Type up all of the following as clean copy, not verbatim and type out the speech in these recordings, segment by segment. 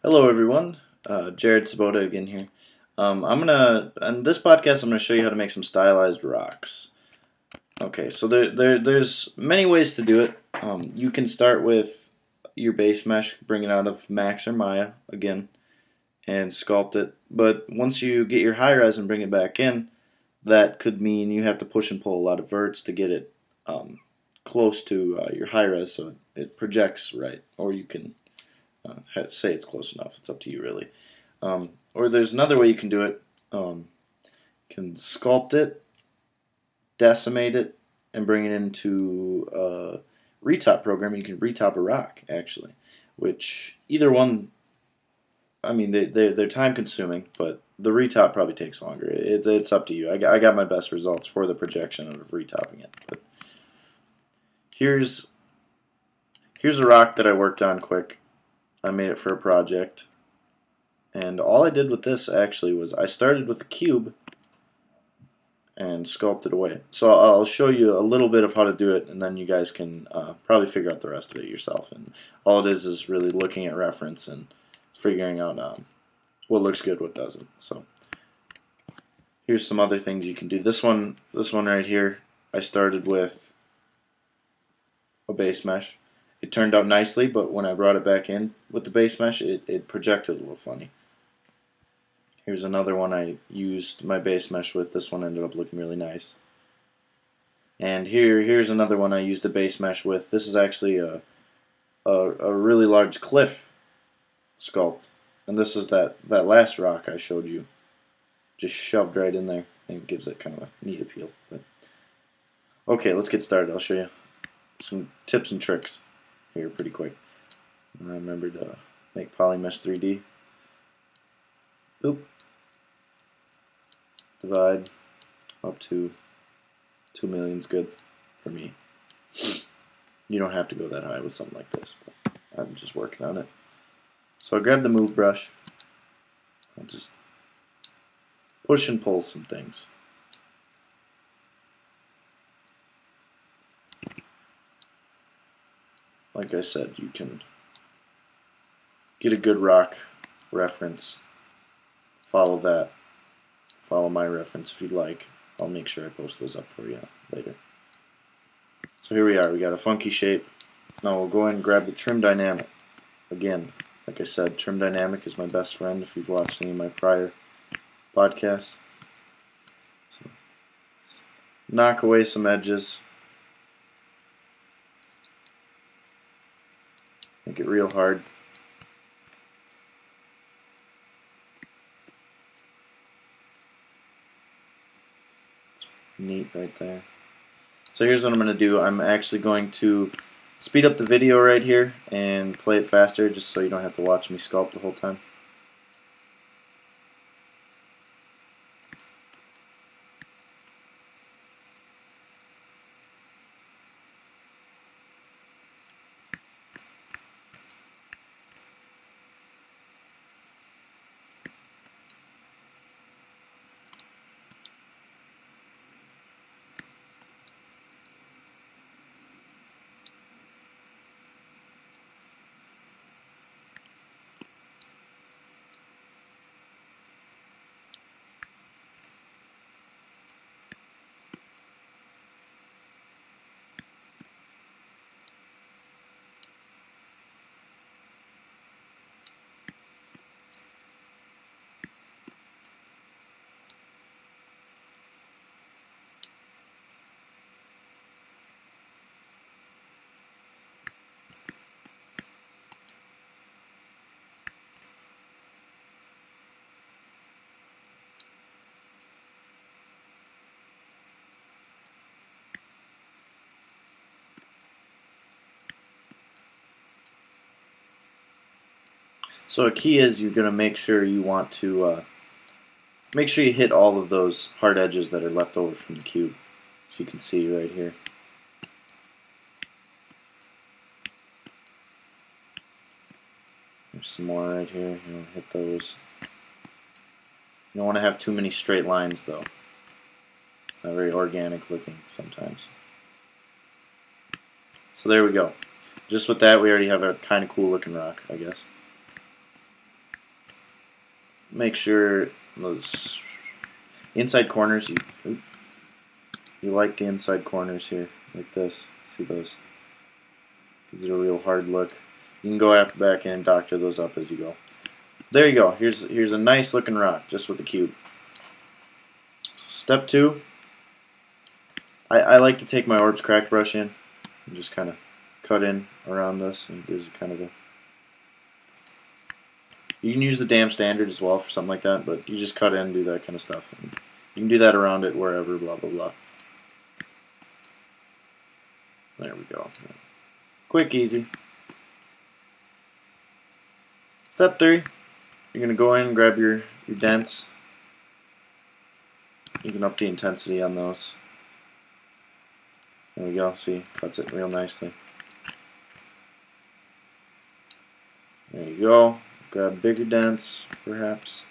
Hello, everyone. Jared Sabota again here. On this podcast, I'm gonna show you how to make some stylized rocks. Okay, so there's many ways to do it. You can start with your base mesh, bring it out of Max or Maya again, and sculpt it. But once you get your high res and bring it back in, that could mean you have to push and pull a lot of verts to get it close to your high res, so it projects right, or you can say it's close enough. It's up to you, really. Or there's another way you can do it. Can sculpt it, decimate it, and bring it into a retop program. You can retop a rock, actually, which either one, I mean, they're time consuming, but the retop probably takes longer. It's up to you. I got my best results for the projection of retopping it. But here's a rock that I worked on quick. I made it for a project, and all I did with this actually was I started with a cube and sculpted away. So I'll show you a little bit of how to do it, and then you guys can probably figure out the rest of it yourself. And all it is really looking at reference and figuring out what looks good, what doesn't. So here's some other things you can do. This one right here, I started with a base mesh. It turned out nicely, but when I brought it back in with the base mesh, it projected a little funny. Here's another one I used my base mesh with. This one ended up looking really nice. And here's another one I used a base mesh with. This is actually a really large cliff sculpt. And this is that last rock I showed you. Just shoved right in there. And it gives it kind of a neat appeal. But okay, let's get started. I'll show you some tips and tricks here pretty quick. I remembered to make Polymesh 3D. Oop. Divide up to 2 million is good for me. You don't have to go that high with something like this, but I'm just working on it. So I grab the move brush. I'll just push and pull some things. Like I said, you can get a good rock reference. Follow that. Follow my reference if you'd like. I'll make sure I post those up for you later. So here we are. We got a funky shape. Now we'll go ahead and grab the trim dynamic. Again, like I said, trim dynamic is my best friend if you've watched any of my prior podcasts. So, knock away some edges. Make it real hard. It's neat right there. So here's what I'm going to do. I'm actually going to speed up the video right here and play it faster just so you don't have to watch me sculpt the whole time. So a key is you're going to make sure you want to make sure you hit all of those hard edges that are left over from the cube. As you can see right here. There's some more right here. You don't hit those. You don't want to have too many straight lines though. It's not very organic looking sometimes. So there we go. Just with that, we already have a kind of cool looking rock, I guess. make sure those inside corners, you like the inside corners here, like this. See those? Gives it a real hard look. You can go back in and doctor those up as you go. There you go. Here's a nice looking rock just with the cube. Step 2. I like to take my Orbs crack brush in and just kind of cut in around this, and it gives it kind of a. You can use the dam standard as well for something like that, but you just cut in, do that kind of stuff. And you can do that around it wherever, blah blah blah. There we go. Quick, easy. Step 3. You're gonna go in and grab your dents. You can up the intensity on those. There we go. See, cuts it real nicely. There you go. Grab bigger dents, perhaps.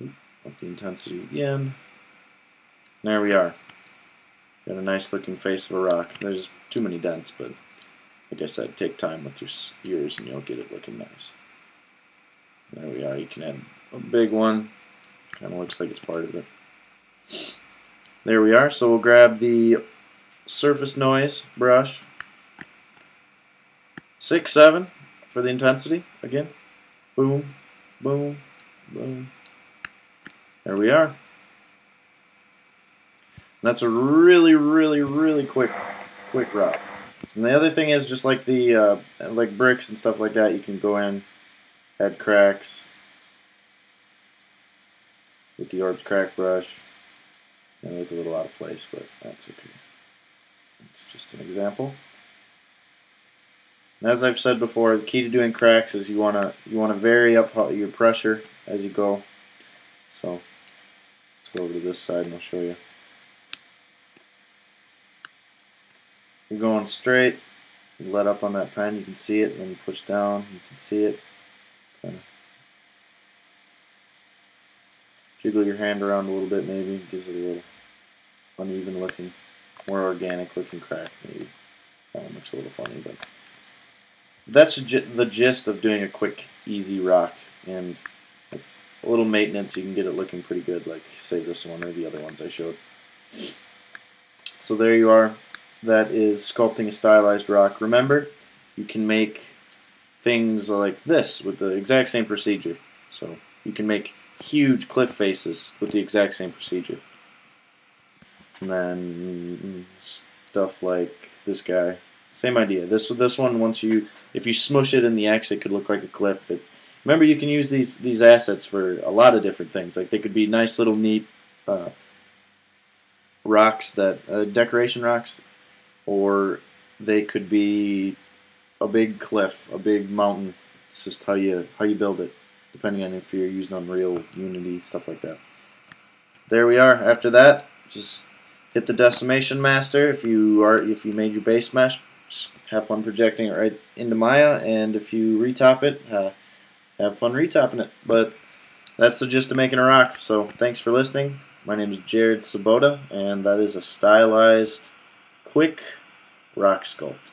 Up the intensity again. There we are. Got a nice looking face of a rock. There's too many dents, but like I said, take time with your yours and you'll get it looking nice. There we are. You can add a big one. Kind of looks like it's part of it. There we are. So we'll grab the surface noise brush. 6, 7 for the intensity. Again. Boom, boom, boom. There we are. That's a really, really, really quick rock. And the other thing is, just like the like bricks and stuff like that, you can go in, add cracks with the Orbs crack brush. They look a little out of place, but that's okay. It's just an example. And as I've said before, the key to doing cracks is you wanna vary up your pressure as you go. So let's go over to this side and I'll show you. You're going straight, you let up on that pen, you can see it, and then you push down, you can see it. Kind of jiggle your hand around a little bit, maybe, gives it a little uneven looking, more organic looking crack, maybe. Kind of looks a little funny, but that's the gist of doing a quick, easy rock, and with a little maintenance you can get it looking pretty good, like say this one or the other ones I showed. So there you are. That is sculpting a stylized rock. Remember, you can make things like this with the exact same procedure. So you can make huge cliff faces with the exact same procedure. And then stuff like this guy, same idea. This one, if you smush it in the X, it could look like a cliff. Remember, you can use these assets for a lot of different things. Like they could be nice little neat rocks decoration rocks. Or they could be a big cliff, a big mountain. It's just how you build it, depending on if you're using Unreal, Unity, stuff like that. There we are. After that, just hit the decimation master. If you made your base mesh, just have fun projecting it right into Maya, and if you retop it, have fun retopping it. But that's the gist of making a rock. So thanks for listening. My name is Jared Sabota, and that is a stylized quick rock sculpt.